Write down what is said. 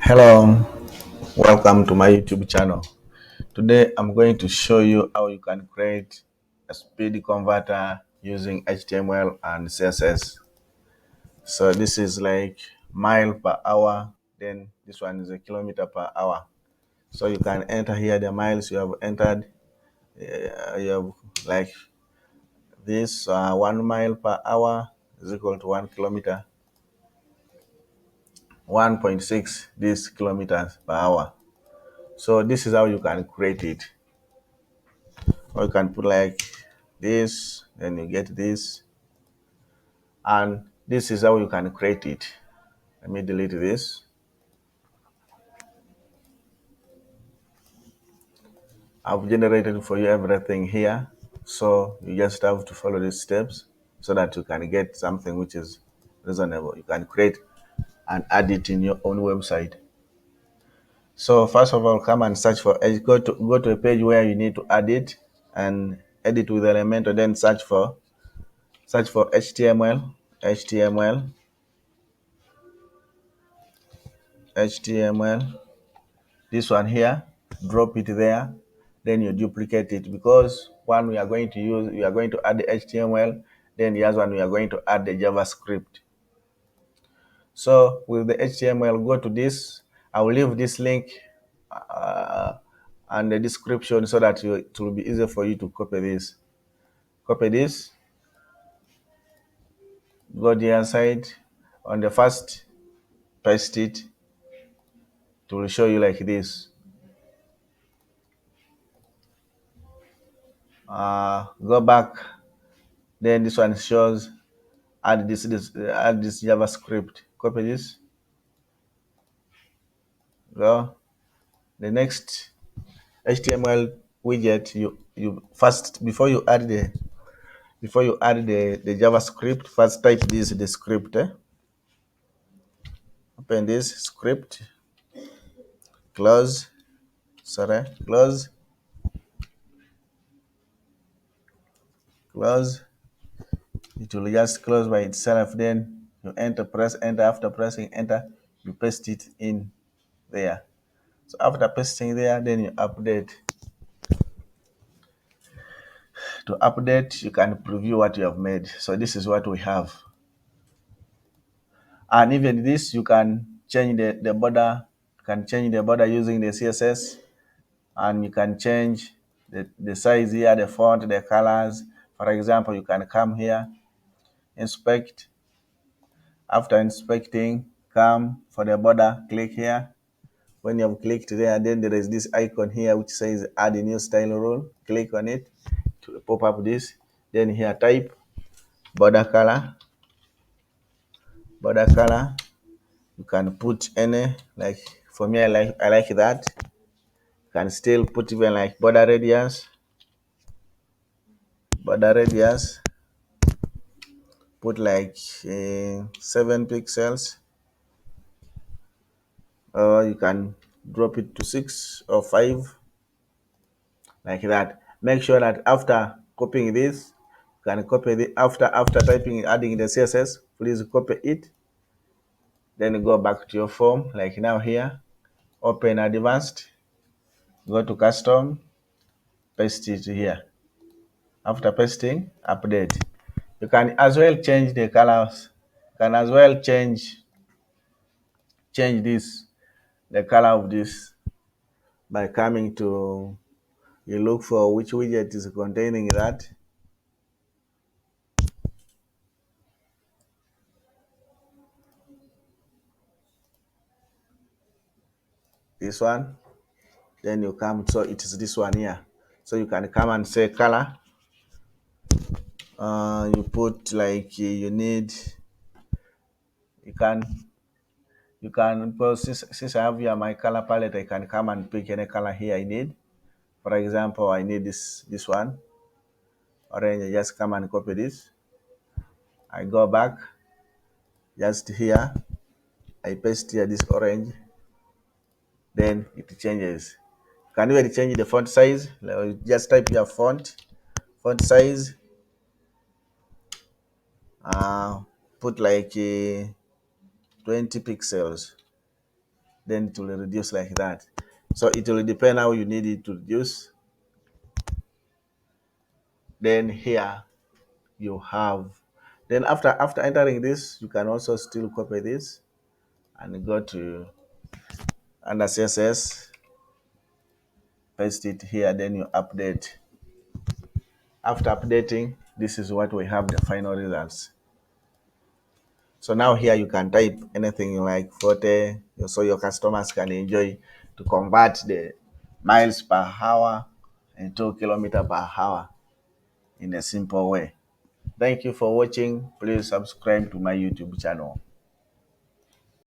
Hello, welcome to my YouTube channel. Today I'm going to show you how you can create a speed converter using HTML and CSS. So this is like mile per hour, then this one is a kilometer per hour. So you can enter here the miles you have entered. You have like this 1 mile per hour is equal to 1 kilometer, 1.6 this kilometers per hour. So this is how you can create it. Or you can put like this, then you get this, and this is how you can create it. Let me delete this. I've generated for you everything here, so you just have to follow these steps so that you can get something which is reasonable. You can create and add it in your own website. So first of all, come and search for go to a page where you need to add it and edit with Elementor, then search for HTML, this one here, drop it there, then you duplicate it, because one we are going to add the HTML, then the other one we are going to add the JavaScript. So with the HTML, go to this. I will leave this link and the description so that it will be easy for you to copy this. Copy this, go the other side, on the first, paste it. It will show you like this. Go back, then this one shows add this JavaScript. Copy this. Go. The next HTML widget, you first, before you add the JavaScript, first type the script. Open this script, close, close, close. It will just close by itself. Then you press enter. After pressing enter, you paste it in there. So after pasting there, then you update. To update, you can preview what you have made. So this is what we have. And even this, you can change the border. You can change the border using the CSS, and you can change the size here, the font, the colors. For example, you can come here, inspect. After inspecting, come for the border, click here. When you have clicked there, then there is this icon here which says add a new style rule. Click on it to pop up this. Then here type border color. Border color. You can put any, like for me, I like that. You can still put even like border radius. Border radius. Put like 7 pixels, or you can drop it to 6 or 5, like that. Make sure that after copying this, you can copy the after typing, adding the CSS, please copy it. Then go back to your form, like now here. Open advanced, go to custom, paste it here. After pasting, update. You can as well change the colors. You can as well change this, the color of this, by coming to, you look for which widget is containing that. This one. Then you come, so it is this one here. So you can come and say color. You put like you need. You can since I have here my color palette, I can come and pick any color here I need. For example, I need this one, orange. I just come and copy this. I go back, just here, I paste here this orange, then it changes. You can even change the font size. Like, just type your font size, put like 20 pixels, then it will reduce like that. So it will depend how you need it to reduce. Then here you have, then after entering this, you can also still copy this and go to under CSS, paste it here, then you update. After updating, this is what we have, the final results. So now here you can type anything you like, 40, so your customers can enjoy to convert the miles per hour into kilometer per hour in a simple way. Thank you for watching. Please subscribe to my YouTube channel.